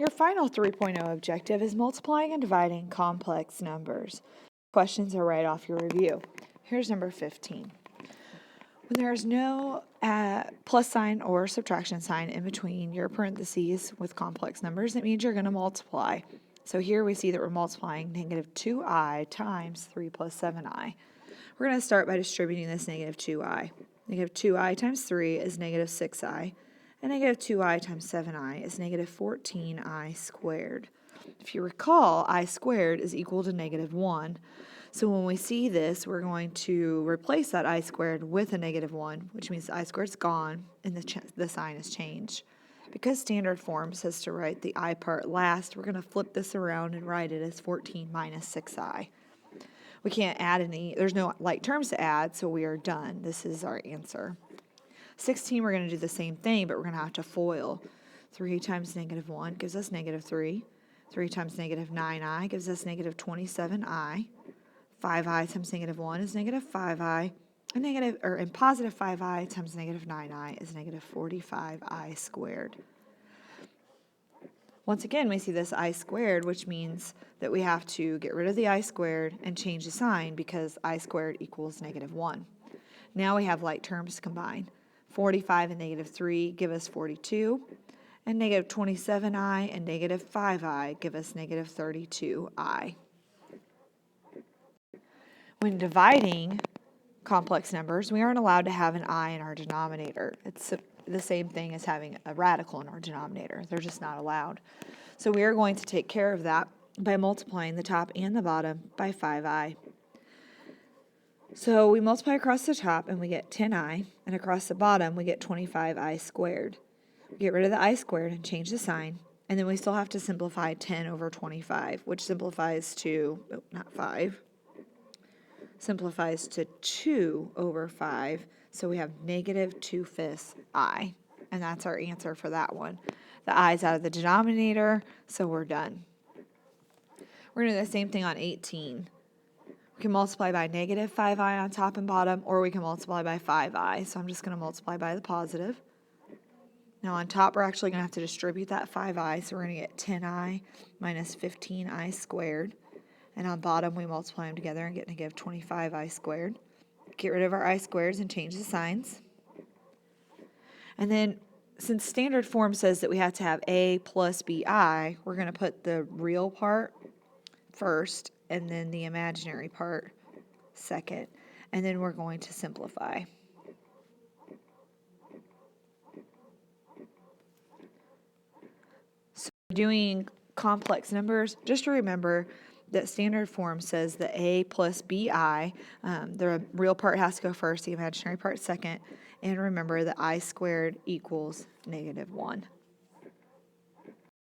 Your final 3.0 objective is multiplying and dividing complex numbers. Questions are right off your review. Here's number 15. When there is no plus sign or subtraction sign in between your parentheses with complex numbers, it means you're going to multiply. So here we see that we're multiplying negative 2i times 3 plus 7i. We're going to start by distributing this negative 2i. Negative 2i times 3 is negative 6i, and negative 2i times 7i is negative 14i squared. If you recall, I squared is equal to negative 1. So when we see this, we're going to replace that I squared with a negative 1, which means the I squared is gone and the sign is changed. Because standard form says to write the I part last, we're going to flip this around and write it as 14 minus 6i. We can't add any, there's no like terms to add, so we are done. This is our answer. 16, we're going to do the same thing, but we're going to have to FOIL. 3 times negative 1 gives us negative 3. 3 times negative 9i gives us negative 27i. 5i times negative 1 is negative 5i, and positive 5i times negative 9i is negative 45i squared. Once again, we see this I squared, which means that we have to get rid of the I squared and change the sign because I squared equals negative 1. Now we have like terms to combine. 45 and negative 3 give us 42, and negative 27i and negative 5i give us negative 32i. When dividing complex numbers, we aren't allowed to have an I in our denominator. It's the same thing as having a radical in our denominator. They're just not allowed. So we are going to take care of that by multiplying the top and the bottom by 5i. So we multiply across the top and we get 10i, and across the bottom we get 25i squared. We get rid of the I squared and change the sign, and then we still have to simplify 10 over 25, which simplifies to, not 5, simplifies to 2 over 5, so we have negative 2/5 I, and that's our answer for that one. The I is out of the denominator, so we're done. We're going to do the same thing on 18. We can multiply by negative 5i on top and bottom, or we can multiply by 5i, so I'm just going to multiply by the positive. Now on top, we're actually going to have to distribute that 5i, so we're going to get 10i minus 15i squared. And on bottom, we multiply them together and get negative 25i squared. Get rid of our I squareds and change the signs. And then, since standard form says that we have to have a plus bi, we're going to put the real part first and then the imaginary part second. And then we're going to simplify. So doing complex numbers, just to remember that standard form says that a plus bi, the real part has to go first, the imaginary part second, and remember that I squared equals negative 1.